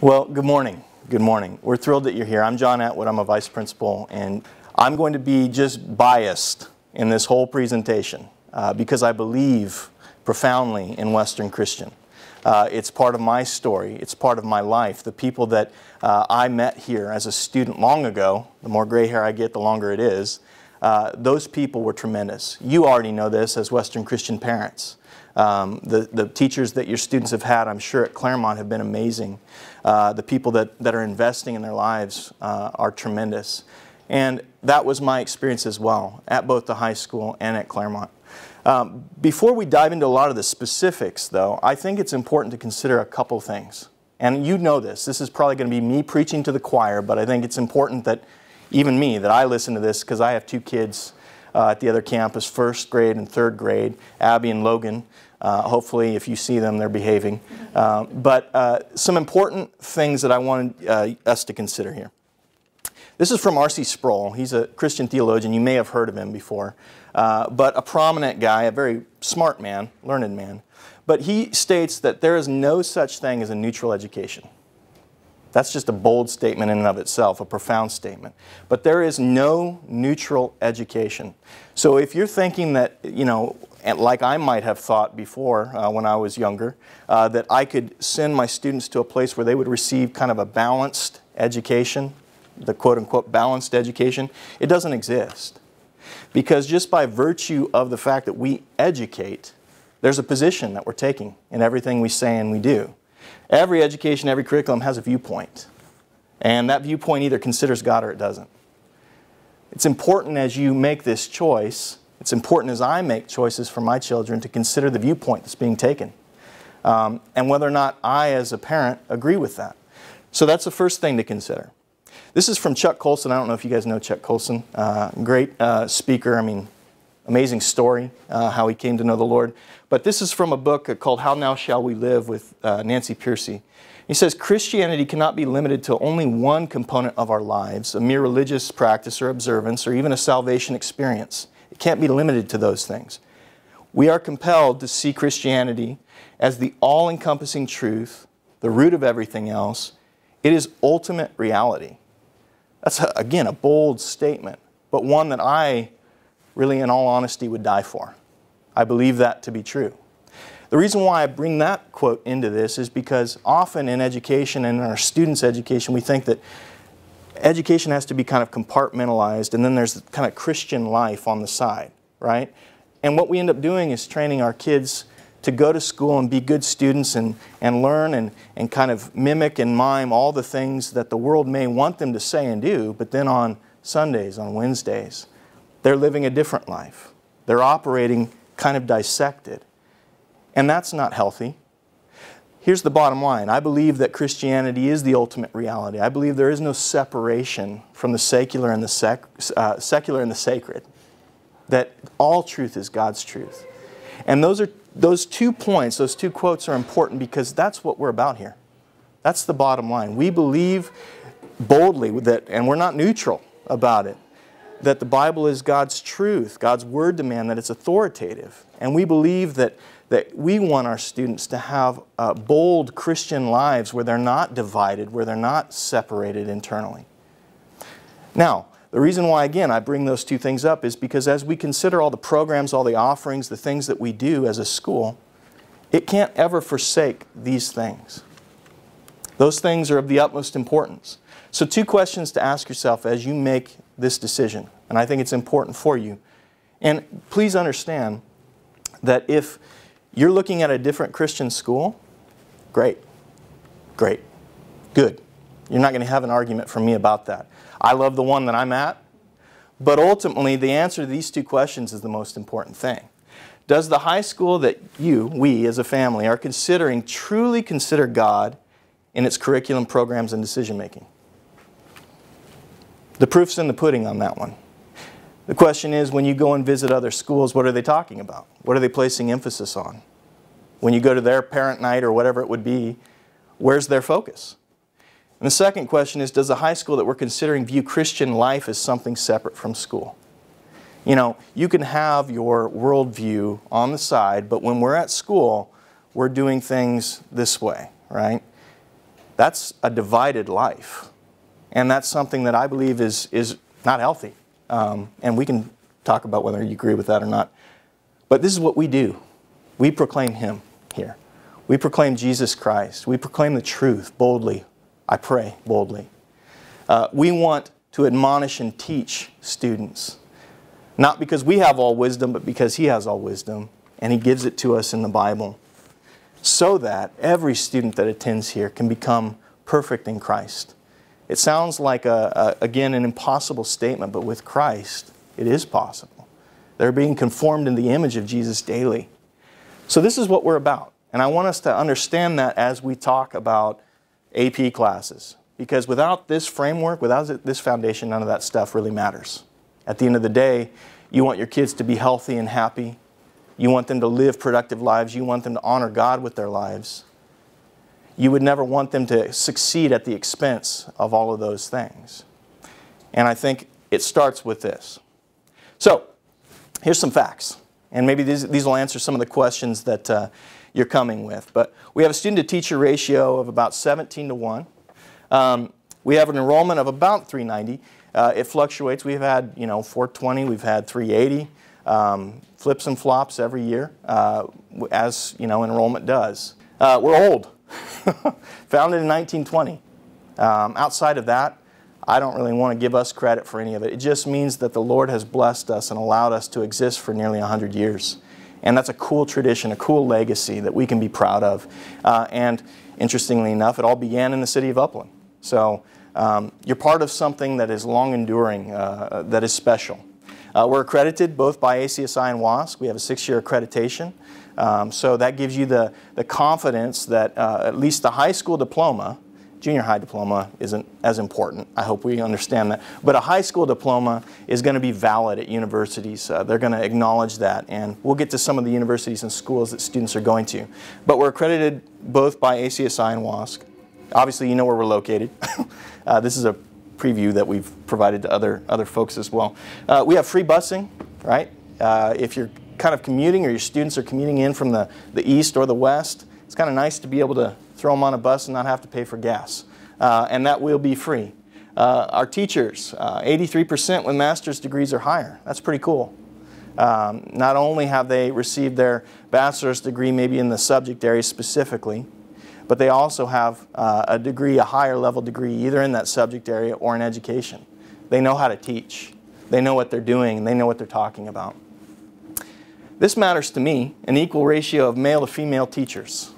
Well, good morning. Good morning. We're thrilled that you're here. I'm John Atwood. I'm a vice principal, and I'm going to be just biased in this whole presentation because I believe profoundly in Western Christian. It's part of my story. It's part of my life. The people that I met here as a student long ago, the more gray hair I get, the longer it is, those people were tremendous. You already know this as Western Christian parents. The teachers that your students have had, I'm sure, at Claremont have been amazing. The people that are investing in their lives are tremendous. And that was my experience as well, at both the high school and at Claremont. Before we dive into a lot of the specifics, though, I think it's important to consider a couple things. And you know this. This is probably going to be me preaching to the choir, but I think it's important that even me, that I listen to this, because I have two kids at the other campus, first grade and third grade, Abby and Logan. Hopefully, if you see them, they're behaving. But some important things that I wanted us to consider here. This is from R.C. Sproul. He's a Christian theologian. You may have heard of him before. But a prominent guy, a very smart man, learned man. But he states that there is no such thing as a neutral education. That's just a bold statement in and of itself, a profound statement. But there is no neutral education. So if you're thinking that, you know, like I might have thought before when I was younger, that I could send my students to a place where they would receive kind of a balanced education, the quote-unquote balanced education, it doesn't exist. Because just by virtue of the fact that we educate, there's a position that we're taking in everything we say and we do. Every education, every curriculum has a viewpoint. And that viewpoint either considers God or it doesn't. It's important as you make this choice, it's important as I make choices for my children to consider the viewpoint that's being taken. And whether or not I, as a parent, agree with that. So that's the first thing to consider. This is from Chuck Colson. I don't know if you guys know Chuck Colson. Great speaker. I mean, amazing story, how he came to know the Lord. But this is from a book called How Now Shall We Live with Nancy Pearcey. He says, Christianity cannot be limited to only one component of our lives, a mere religious practice or observance, or even a salvation experience. It can't be limited to those things. We are compelled to see Christianity as the all-encompassing truth, the root of everything else. It is ultimate reality. That's, again, a bold statement, but one that I really, in all honesty, would die for. I believe that to be true. The reason why I bring that quote into this is because often in education and in our students' education, we think that education has to be kind of compartmentalized and then there's kind of Christian life on the side, right? And what we end up doing is training our kids to go to school and be good students and learn and kind of mimic and mime all the things that the world may want them to say and do, but then on Sundays, on Wednesdays, they're living a different life. They're operating kind of dissected. And that's not healthy. Here's the bottom line. I believe that Christianity is the ultimate reality. I believe there is no separation from the secular and the sacred. That all truth is God's truth. And those 2 points, those 2 quotes are important because that's what we're about here. That's the bottom line. We believe boldly that, and we're not neutral about it, that the Bible is God's truth, God's word to man, that it's authoritative. And we believe that we want our students to have bold Christian lives where they're not divided, where they're not separated internally. Now, the reason why, again, I bring those 2 things up is because as we consider all the programs, all the offerings, the things that we do as a school, it can't ever forsake these things. Those things are of the utmost importance. So 2 questions to ask yourself as you make this decision, and I think it's important for you. And please understand that if you're looking at a different Christian school, great, great, good. You're not going to have an argument from me about that. I love the one that I'm at, but ultimately the answer to these 2 questions is the most important thing. Does the high school that we as a family are considering truly consider God in its curriculum, programs, and decision making? The proof's in the pudding on that one. The question is, when you go and visit other schools, what are they talking about? What are they placing emphasis on? When you go to their parent night or whatever it would be, where's their focus? And the second question is, does the high school that we're considering view Christian life as something separate from school? You know, you can have your worldview on the side, but when we're at school, we're doing things this way, right? That's a divided life. And that's something that I believe is not healthy. And we can talk about whether you agree with that or not. But this is what we do. We proclaim Him here. We proclaim Jesus Christ. We proclaim the truth boldly. I pray boldly. We want to admonish and teach students. Not because we have all wisdom, but because He has all wisdom. And He gives it to us in the Bible. So that every student that attends here can become perfect in Christ. It sounds like, again, an impossible statement, but with Christ, it is possible. They're being conformed in the image of Jesus daily. So this is what we're about. And I want us to understand that as we talk about AP classes. Because without this framework, without this foundation, none of that stuff really matters. At the end of the day, you want your kids to be healthy and happy. You want them to live productive lives. You want them to honor God with their lives. You would never want them to succeed at the expense of all of those things. And I think it starts with this. So, here's some facts. And maybe these will answer some of the questions that you're coming with. But we have a student-to-teacher ratio of about 17 to 1. We have an enrollment of about 390. It fluctuates. We've had, 420. We've had 380. Flips and flops every year, as, enrollment does. We're old. Founded in 1920. Outside of that, I don't really want to give us credit for any of it. It just means that the Lord has blessed us and allowed us to exist for nearly 100 years. And that's a cool tradition, a cool legacy that we can be proud of. And interestingly enough, it all began in the city of Upland. So you're part of something that is long enduring, that is special. We're accredited both by ACSI and WASC. We have a 6-year accreditation. So that gives you the confidence that at least the high school diploma, junior high diploma isn't as important. I hope we understand that. But a high school diploma is going to be valid at universities. They're going to acknowledge that. And we'll get to some of the universities and schools that students are going to. But we're accredited both by ACSI and WASC. Obviously, you know where we're located. This is a preview that we've provided to other folks as well. We have free busing, right? If you're kind of commuting or your students are commuting in from the east or the west, it's kind of nice to be able to throw them on a bus and not have to pay for gas. And that will be free. Our teachers, 83% with master's degrees or higher. That's pretty cool. Not only have they received their bachelor's degree maybe in the subject area specifically, but they also have a degree, a higher level degree, either in that subject area or in education. They know how to teach. They know what they're doing, and they know what they're talking about. This matters to me, an equal ratio of male to female teachers.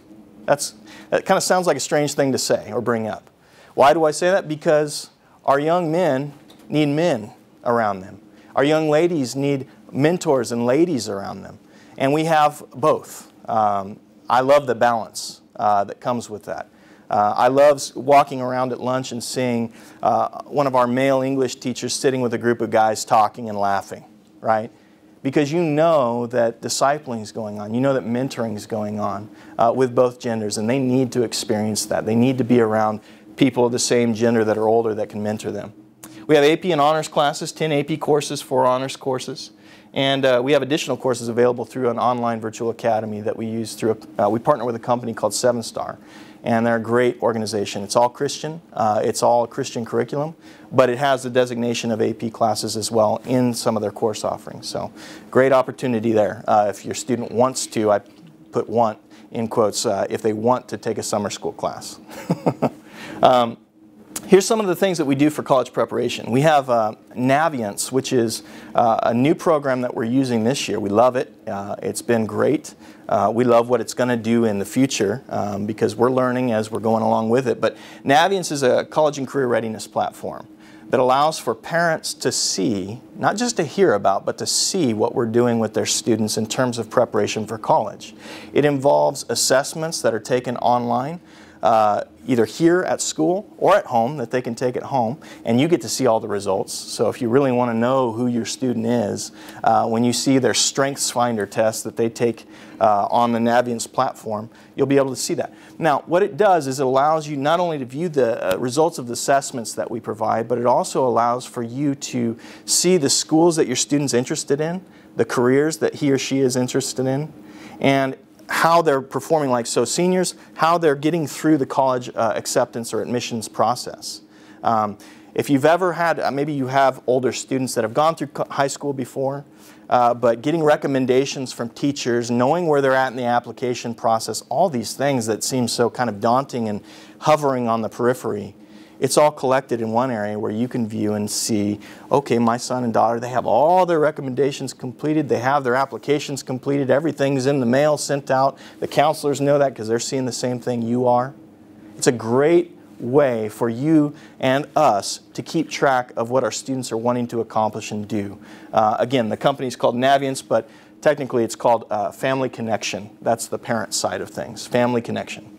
That kind of sounds like a strange thing to say or bring up. Why do I say that? Because our young men need men around them. Our young ladies need mentors and ladies around them. And we have both. I love the balance that comes with that. I love walking around at lunch and seeing one of our male English teachers sitting with a group of guys talking and laughing, right? Because you know that discipling is going on. You know that mentoring is going on with both genders, and they need to experience that. They need to be around people of the same gender that are older that can mentor them. We have AP and honors classes, 10 AP courses, 4 honors courses. And we have additional courses available through an online virtual academy that we use through, we partner with a company called 7 Star. And they're a great organization. It's all Christian. It's all a Christian curriculum. But it has the designation of AP classes as well in some of their course offerings. So great opportunity there. If your student wants to, I put want in quotes, if they want to take a summer school class. Here's some of the things that we do for college preparation. We have Naviance, which is a new program that we're using this year. We love it. It's been great. We love what it's going to do in the future because we're learning as we're going along with it. But Naviance is a college and career readiness platform that allows for parents to see, not just to hear about, but to see what we're doing with their students in terms of preparation for college. It involves assessments that are taken online, either here at school or at home, that they can take at home, and you get to see all the results. So if you really want to know who your student is, when you see their Strengths Finder test that they take on the Naviance platform, you'll be able to see that. Now, what it does is it allows you not only to view the results of the assessments that we provide, but it also allows for you to see the schools that your student's interested in, the careers that he or she is interested in, and how they're performing, like so seniors, how they're getting through the college acceptance or admissions process. If you've ever had, maybe you have older students that have gone through high school before, but getting recommendations from teachers, knowing where they're at in the application process, all these things that seem so kind of daunting and hovering on the periphery, it's all collected in one area where you can view and see, okay, my son and daughter, they have all their recommendations completed, they have their applications completed, everything's in the mail, sent out. The counselors know that because they're seeing the same thing you are. It's a great way for you and us to keep track of what our students are wanting to accomplish and do. Again, the company is called Naviance, but technically it's called Family Connection. That's the parent side of things, Family Connection.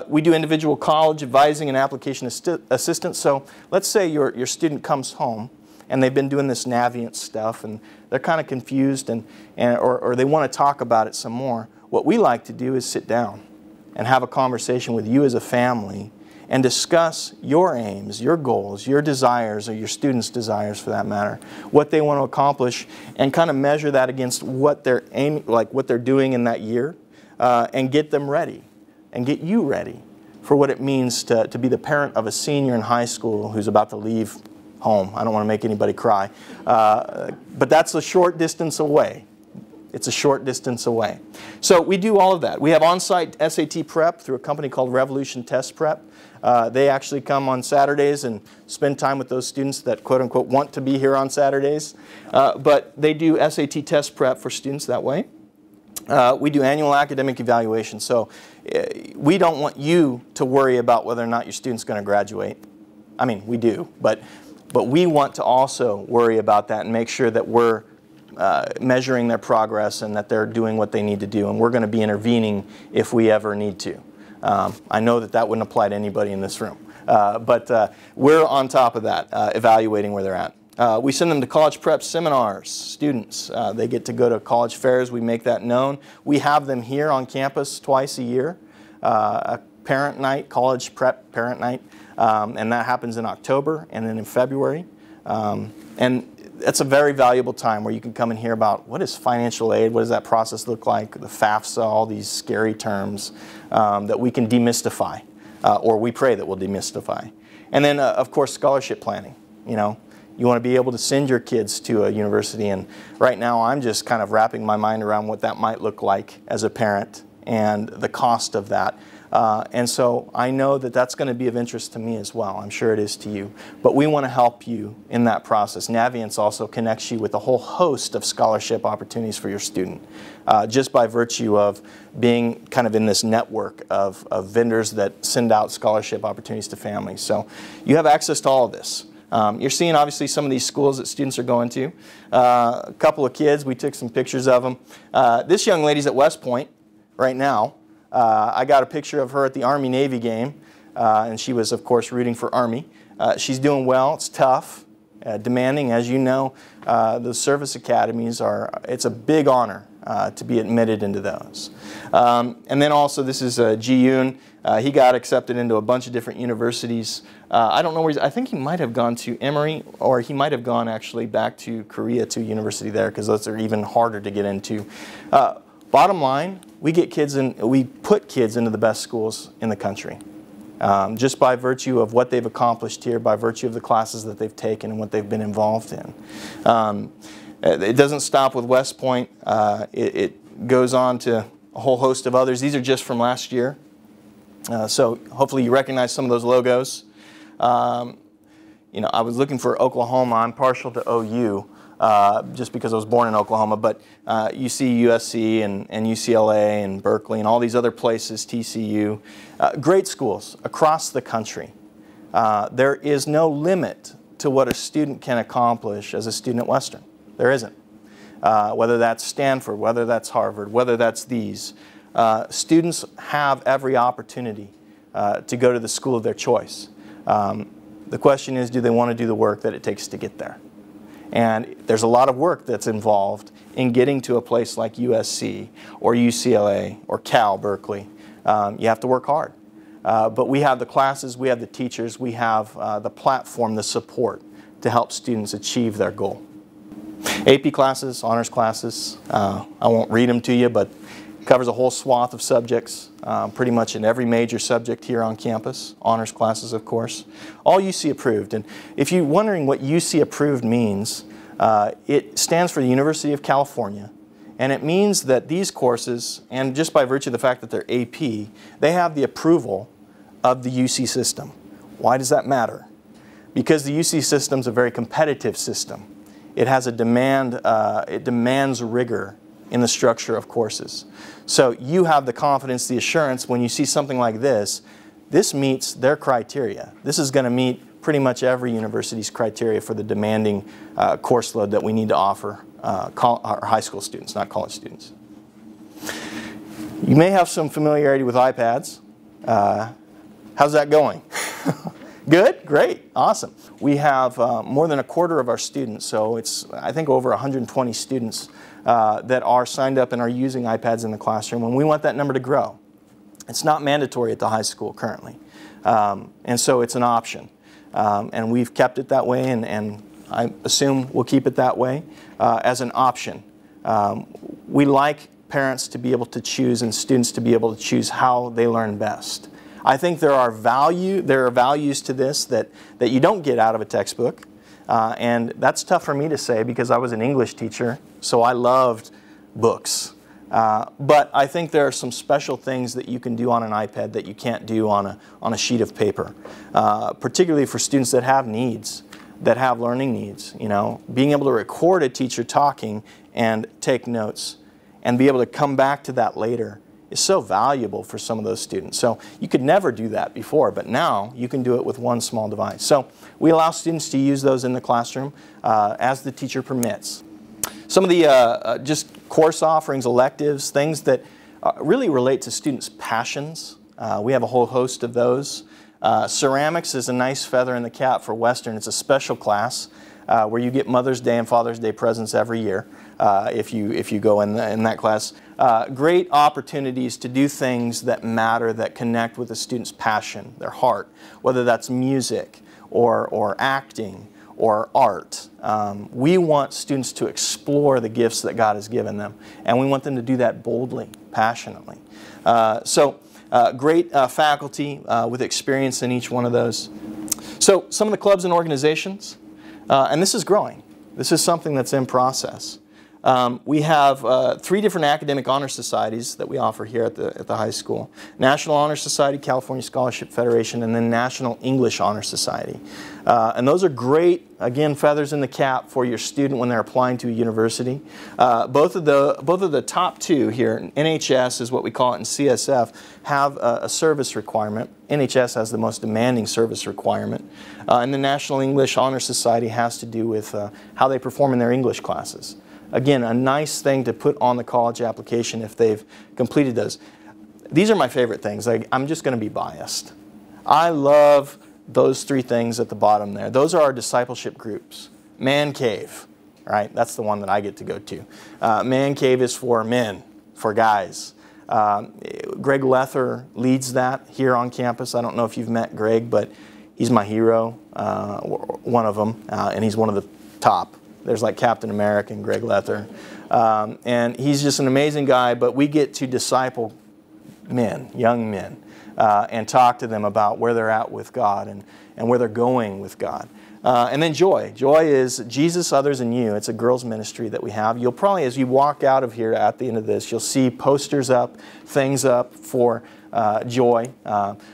We do individual college advising and application assistance. So let's say your student comes home and they've been doing this Naviance stuff and they're kind of confused or they want to talk about it some more. What we like to do is sit down and have a conversation with you as a family and discuss your aims, your goals, your desires, or your students' desires for that matter, what they want to accomplish, and kind of measure that against what they're aiming, like what they're doing in that year, and get them ready, and get you ready for what it means to be the parent of a senior in high school who's about to leave home. I don't want to make anybody cry, but that's a short distance away. It's a short distance away. So we do all of that. We have on-site SAT prep through a company called Revolution Test Prep. They actually come on Saturdays and spend time with those students that quote-unquote want to be here on Saturdays. But they do SAT test prep for students that way. We do annual academic evaluation. So we don't want you to worry about whether or not your student's going to graduate. I mean, we do. But we want to also worry about that and make sure that we're measuring their progress and that they're doing what they need to do, and we're going to be intervening if we ever need to. I know that wouldn't apply to anybody in this room, but we're on top of that, evaluating where they're at. We send them to college prep seminars, students. They get to go to college fairs. We make that known. We have them here on campus twice a year, a parent night, college prep parent night, and that happens in October and then in February. And it's a very valuable time where you can come and hear about what is financial aid, what does that process look like, the FAFSA, all these scary terms that we can demystify, or we pray that we'll demystify. And then, of course, scholarship planning. You know, you want to be able to send your kids to a university, and right now I'm just kind of wrapping my mind around what that might look like as a parent and the cost of that. And so I know that that's going to be of interest to me as well. I'm sure it is to you. But we want to help you in that process. Naviance also connects you with a whole host of scholarship opportunities for your student, just by virtue of being kind of in this network of vendors that send out scholarship opportunities to families. So you have access to all of this. You're seeing obviously some of these schools that students are going to. A couple of kids, we took some pictures of them. This young lady's at West Point right now. I got a picture of her at the Army-Navy game, and she was, of course, rooting for Army. She's doing well. It's tough, demanding. As you know, the service academies it's a big honor to be admitted into those. And then also, this is Ji-yoon. He got accepted into a bunch of different universities. I don't know where I think he might have gone to Emory, or he might have gone actually back to Korea to university there, because those are even harder to get into. Bottom line, we put kids into the best schools in the country, just by virtue of what they've accomplished here, by virtue of the classes that they've taken and what they've been involved in. It doesn't stop with West Point. It goes on to a whole host of others. These are just from last year, so hopefully you recognize some of those logos. You know, I was looking for Oklahoma. I'm partial to OU. Just because I was born in Oklahoma, but you see USC and UCLA and Berkeley and all these other places, TCU, great schools across the country. There is no limit to what a student can accomplish as a student at Western. There isn't. Whether that's Stanford, whether that's Harvard, whether that's these, students have every opportunity to go to the school of their choice. The question is, do they want to do the work that it takes to get there? And there's a lot of work that's involved in getting to a place like USC or UCLA or Cal, Berkeley. You have to work hard. But we have the classes, we have the teachers, we have the platform, the support to help students achieve their goal. AP classes, honors classes, I won't read them to you, but Covers a whole swath of subjects, pretty much in every major subject here on campus. Honors classes, of course. All UC approved. And if you're wondering what UC approved means, it stands for the University of California. And it means that these courses, and just by virtue of the fact that they're AP, they have the approval of the UC system. Why does that matter? Because the UC system is a very competitive system. It has a demand, it demands rigor in the structure of courses. So you have the confidence, the assurance when you see something like this, this meets their criteria. This is going to meet pretty much every university's criteria for the demanding course load that we need to offer our high school students, not college students. You may have some familiarity with iPads. How's that going? Good? Great. Awesome. We have more than a quarter of our students, so it's, I think, over 120 students that are signed up and are using iPads in the classroom, and we want that number to grow. It's not mandatory at the high school currently, and so it's an option. And we've kept it that way, and I assume we'll keep it that way as an option. We like parents to be able to choose and students to be able to choose how they learn best. I think there are values to this that you don't get out of a textbook. And that's tough for me to say because I was an English teacher, so I loved books. But I think there are some special things that you can do on an iPad that you can't do on a sheet of paper, particularly for students that have needs, that have learning needs. You know, being able to record a teacher talking and take notes and be able to come back to that later is so valuable for some of those students. So you could never do that before, but now you can do it with one small device. So we allow students to use those in the classroom as the teacher permits. Some of the just course offerings, electives, things that really relate to students' passions. We have a whole host of those. Ceramics is a nice feather in the cap for Western. It's a special class where you get Mother's Day and Father's Day presents every year if you go in that class. Great opportunities to do things that matter, that connect with a student's passion, their heart, whether that's music or acting or art. We want students to explore the gifts that God has given them, and we want them to do that boldly, passionately. Great faculty with experience in each one of those. So some of the clubs and organizations, and this is growing. This is something that's in process. We have 3 different academic honor societies that we offer here at the high school. National Honor Society, California Scholarship Federation, and then National English Honor Society. And those are great, again, feathers in the cap for your student when they're applying to a university. Both of the top 2 here, NHS is what we call it, and CSF, have a service requirement. NHS has the most demanding service requirement. And the National English Honor Society has to do with how they perform in their English classes. Again, a nice thing to put on the college application if they've completed those. These are my favorite things. I'm just going to be biased. I love those 3 things at the bottom there. Those are our discipleship groups. Man Cave, right? That's the one that I get to go to. Man Cave is for men, for guys. Greg Lether leads that here on campus. I don't know if you've met Greg, but he's my hero, one of them, and he's one of the top. There's like Captain America and Greg Lether. And he's just an amazing guy, but we get to disciple men, young men, and talk to them about where they're at with God and where they're going with God. And then Joy. Joy is Jesus, Others, and You. It's a girls' ministry that we have. You'll probably, as you walk out of here at the end of this, you'll see posters up, things up for Joy.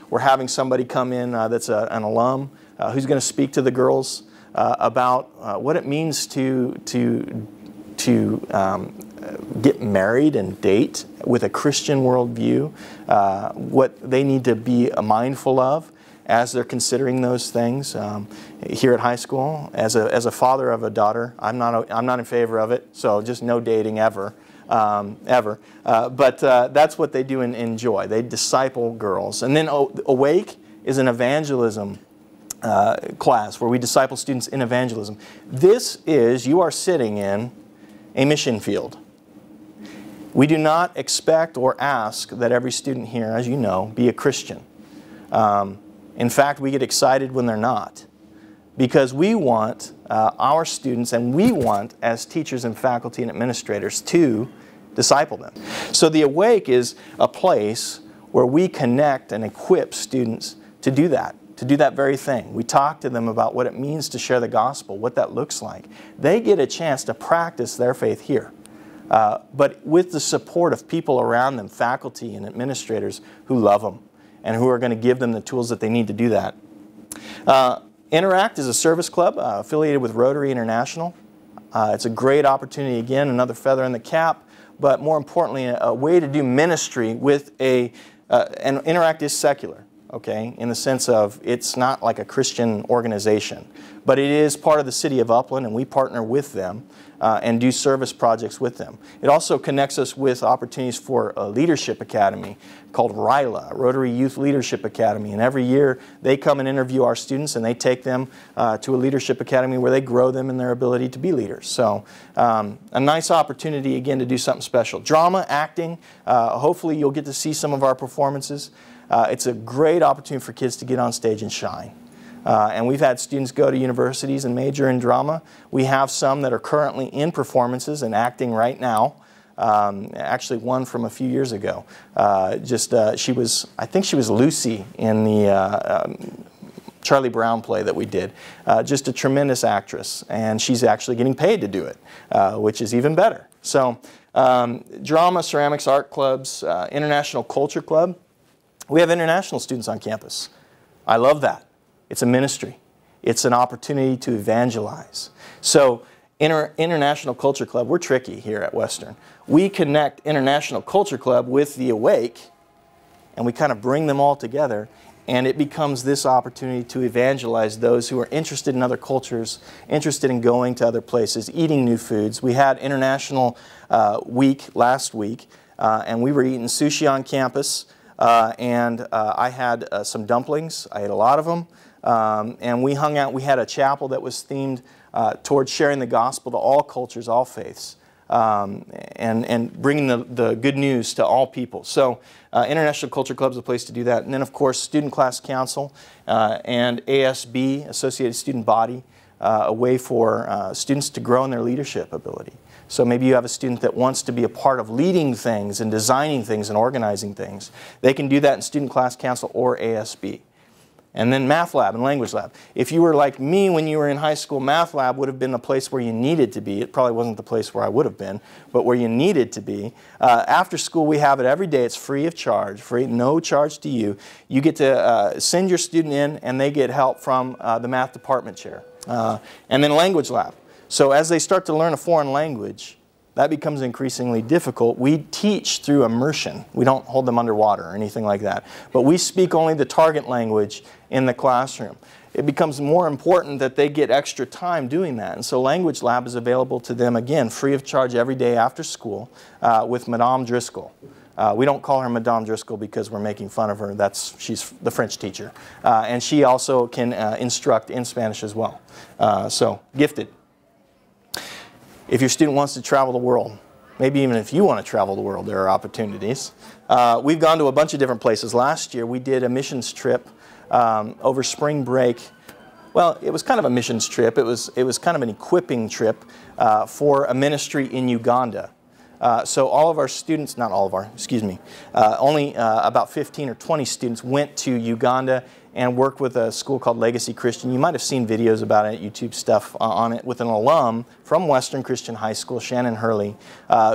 We're having somebody come in that's an alum who's going to speak to the girls about what it means to get married and date with a Christian worldview, what they need to be mindful of as they're considering those things here at high school. As a father of a daughter, I'm not in favor of it, so just no dating ever. But that's what they do in Joy. They disciple girls. And then Awake is an evangelism class where we disciple students in evangelism. This is, you are sitting in a mission field. We do not expect or ask that every student here, as you know, be a Christian. In fact, we get excited when they're not, because we want our students, and we want as teachers and faculty and administrators to disciple them. So the Awake is a place where we connect and equip students to do that very thing. We talk to them about what it means to share the gospel, what that looks like. They get a chance to practice their faith here, but with the support of people around them, faculty and administrators who love them and who are going to give them the tools that they need to do that. Interact is a service club affiliated with Rotary International. It's a great opportunity, again, another feather in the cap, but more importantly, a way to do ministry with and Interact is secular, okay, in the sense of it's not like a Christian organization, but it is part of the city of Upland, and we partner with them and do service projects with them. It also connects us with opportunities for a leadership academy called RYLA, Rotary Youth Leadership Academy, and every year they come and interview our students and they take them to a leadership academy where they grow them in their ability to be leaders. So a nice opportunity again to do something special. Drama, acting, hopefully you'll get to see some of our performances. It's a great opportunity for kids to get on stage and shine. And we've had students go to universities and major in drama. We have some that are currently in performances and acting right now. Actually one from a few years ago. I think she was Lucy in the Charlie Brown play that we did. Just a tremendous actress, and she's actually getting paid to do it, which is even better. So drama, ceramics, art clubs, International Culture Club. We have international students on campus. I love that. It's a ministry. It's an opportunity to evangelize. So International Culture Club, we're tricky here at Western. We connect International Culture Club with the Awake, and we kind of bring them all together, and it becomes this opportunity to evangelize those who are interested in other cultures, interested in going to other places, eating new foods. We had International Week last week, and we were eating sushi on campus, and I had some dumplings. I ate a lot of them. And we hung out. We had a chapel that was themed towards sharing the gospel to all cultures, all faiths, and bringing the good news to all people. So International Culture Club is a place to do that. And then, of course, Student Class Council and ASB, Associated Student Body, a way for students to grow in their leadership ability. So maybe you have a student that wants to be a part of leading things and designing things and organizing things. They can do that in Student Class Council or ASB. And then Math Lab and Language Lab. If you were like me when you were in high school, Math Lab would have been the place where you needed to be. It probably wasn't the place where I would have been, but where you needed to be. After school, we have it every day. It's free of charge, free, no charge to you. You get to send your student in, and they get help from the math department chair. And then Language Lab. So as they start to learn a foreign language, that becomes increasingly difficult. We teach through immersion. We don't hold them underwater or anything like that. But we speak only the target language in the classroom. It becomes more important that they get extra time doing that. And so Language Lab is available to them, again, free of charge every day after school with Madame Driscoll. We don't call her Madame Driscoll because we're making fun of her. She's the French teacher. And she also can instruct in Spanish as well. So gifted. If your student wants to travel the world, maybe even if you want to travel the world, there are opportunities. We've gone to a bunch of different places. Last year we did a missions trip over spring break. Well, it was kind of a missions trip. It was kind of an equipping trip for a ministry in Uganda. So all of our students, not all of our, excuse me, only about 15 or 20 students went to Uganda and worked with a school called Legacy Christian. You might have seen videos about it, YouTube stuff on it, with an alum from Western Christian High School, Shannon Hurley,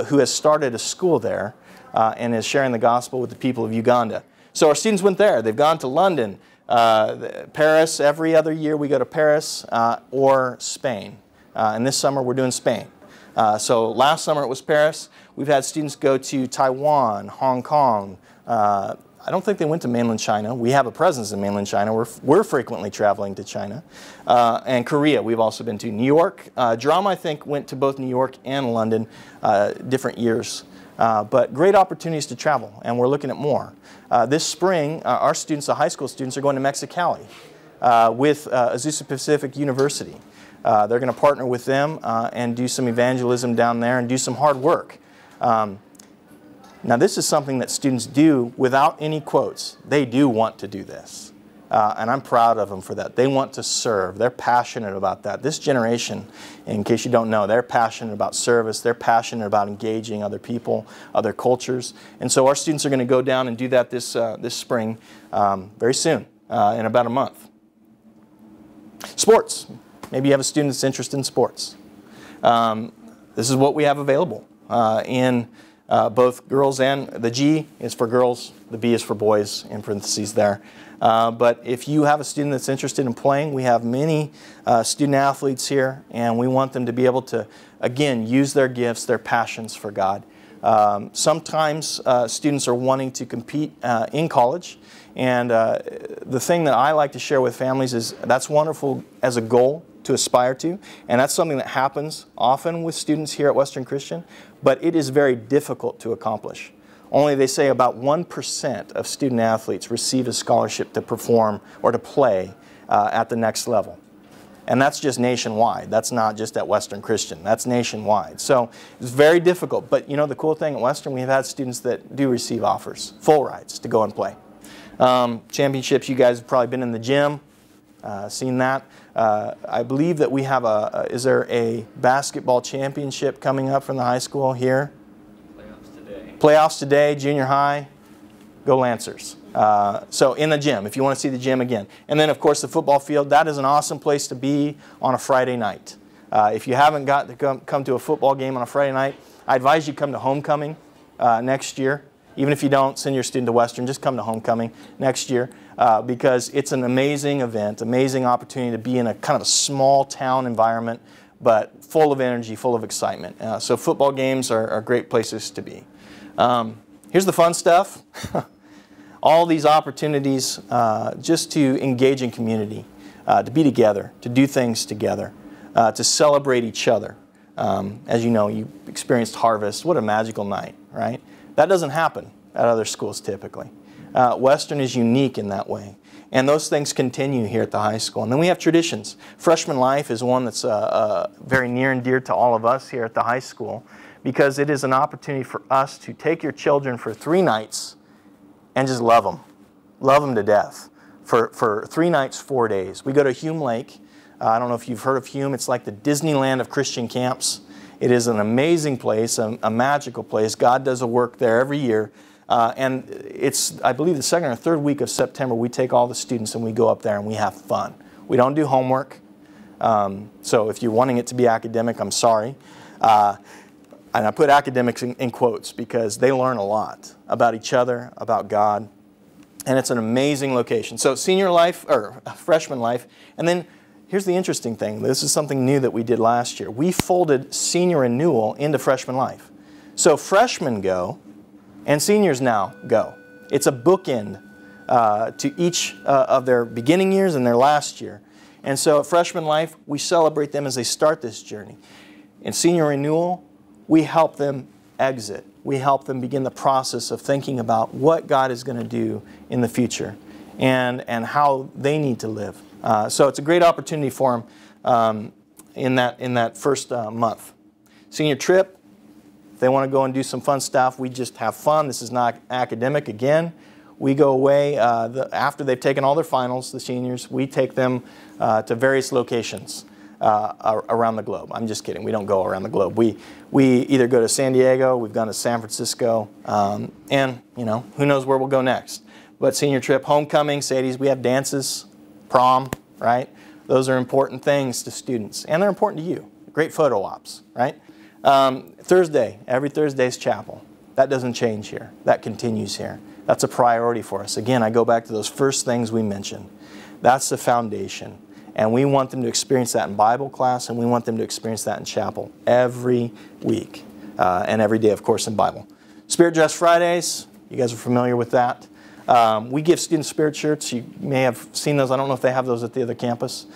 who has started a school there and is sharing the gospel with the people of Uganda. So our students went there. They've gone to London, Paris. Every other year we go to Paris or Spain. And this summer we're doing Spain. So last summer it was Paris. We've had students go to Taiwan, Hong Kong. I don't think they went to mainland China. We have a presence in mainland China. We're frequently traveling to China. And Korea we've also been to. New York. Drama, I think, went to both New York and London different years. But great opportunities to travel, and we're looking at more. This spring, our students, the high school students, are going to Mexicali with Azusa Pacific University. They're going to partner with them and do some evangelism down there and do some hard work. Now this is something that students do without any quotes. They do want to do this. And I'm proud of them for that. They want to serve. They're passionate about that. This generation, in case you don't know, they're passionate about service. They're passionate about engaging other people, other cultures. And so our students are going to go down and do that this spring, very soon, in about a month. Sports. Maybe you have a student that's interested in sports. This is what we have available in both girls and the G is for girls, the B is for boys, in parentheses there. But if you have a student that's interested in playing, we have many student athletes here, and we want them to be able to, again, use their gifts, their passions for God. Sometimes students are wanting to compete in college, and the thing that I like to share with families is that's wonderful as a goal to aspire to, and that's something that happens often with students here at Western Christian, but it is very difficult to accomplish. Only, they say, about 1% of student athletes receive a scholarship to perform or to play at the next level. And that's just nationwide. That's not just at Western Christian. That's nationwide. So it's very difficult. But you know, the cool thing at Western, we've had students that do receive offers, full rides to go and play. Championships, you guys have probably been in the gym, seen that. I believe that we have is there a basketball championship coming up from the high school here? Playoffs today, junior high, go Lancers. So in the gym, if you want to see the gym again. And then, of course, the football field. That is an awesome place to be on a Friday night. If you haven't got to come to a football game on a Friday night, I advise you come to homecoming next year. Even if you don't send your student to Western, just come to homecoming next year because it's an amazing event, amazing opportunity to be in a kind of a small town environment, but full of energy, full of excitement. So football games are great places to be. Here's the fun stuff. All these opportunities just to engage in community, to be together, to do things together, to celebrate each other. As you know, you experienced Harvest. What a magical night, right? That doesn't happen at other schools typically. Western is unique in that way. And those things continue here at the high school. And then we have traditions. Freshman life is one that's very near and dear to all of us here at the high school, because it is an opportunity for us to take your children for 3 nights and just love them to death for 3 nights, 4 days. We go to Hume Lake. I don't know if you've heard of Hume. It's like the Disneyland of Christian camps. It is an amazing place, a magical place. God does a work there every year. And it's, I believe, the 2nd or 3rd week of September, we take all the students and we go up there and we have fun. We don't do homework. So if you're wanting it to be academic, I'm sorry. And I put academics in quotes because they learn a lot about each other, about God. And it's an amazing location. So senior life, or freshman life, and then here's the interesting thing. This is something new that we did last year. We folded senior renewal into freshman life. So freshmen go, and seniors now go. It's a bookend to each of their beginning years and their last year. And so at freshman life, we celebrate them as they start this journey. In senior renewal, we help them exit. We help them begin the process of thinking about what God is going to do in the future and how they need to live. So it's a great opportunity for them in that first month. Senior trip, if they want to go and do some fun stuff, we just have fun. This is not academic again. We go away after they've taken all their finals, the seniors, we take them to various locations around the globe. I'm just kidding. We don't go around the globe. We either go to San Diego, we've gone to San Francisco, and you know, who knows where we'll go next. But senior trip, homecoming, Sadie's, we have dances, prom, right? Those are important things to students, and they're important to you. Great photo ops, right? Thursday, every Thursday is chapel. That doesn't change here. That continues here. That's a priority for us. Again, I go back to those first things we mentioned. That's the foundation. And we want them to experience that in Bible class, and we want them to experience that in chapel every week. And every day, of course, in Bible. Spirit Dress Fridays, you guys are familiar with that. We give students spirit shirts. You may have seen those. I don't know if they have those at the other campus.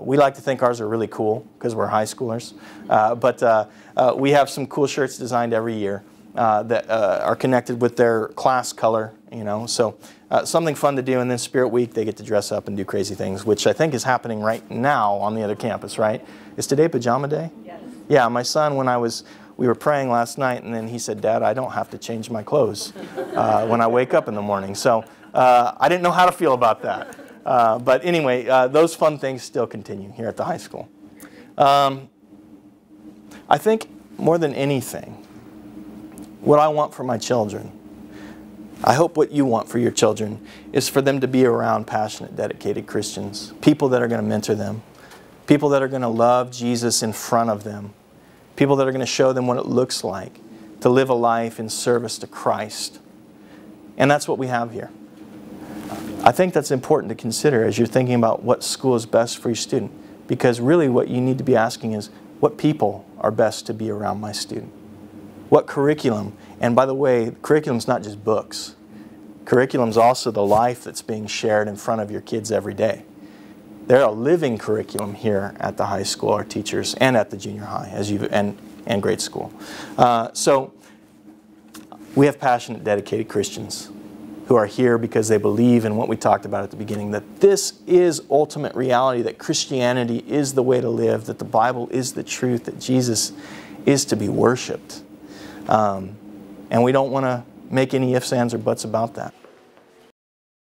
We like to think ours are really cool because we're high schoolers. But we have some cool shirts designed every year that are connected with their class color, you know. So something fun to do. And then Spirit Week, they get to dress up and do crazy things, which I think is happening right now on the other campus, right? Is today pajama day? Yes. Yeah, my son, we were praying last night, and then he said, "Dad, I don't have to change my clothes when I wake up in the morning." So I didn't know how to feel about that. But anyway, those fun things still continue here at the high school. I think more than anything, what I want for my children, I hope what you want for your children, is for them to be around passionate, dedicated Christians, people that are going to mentor them, people that are going to love Jesus in front of them, people that are going to show them what it looks like to live a life in service to Christ. And that's what we have here. I think that's important to consider as you're thinking about what school is best for your student, because really what you need to be asking is, what people are best to be around my student? What curriculum? And by the way, curriculum's not just books. Curriculum's also the life that's being shared in front of your kids every day. They're a living curriculum here at the high school, our teachers, and at the junior high and grade school. So we have passionate, dedicated Christians who are here because they believe in what we talked about at the beginning, that this is ultimate reality, that Christianity is the way to live, that the Bible is the truth, that Jesus is to be worshipped. And we don't want to make any ifs, ands, or buts about that.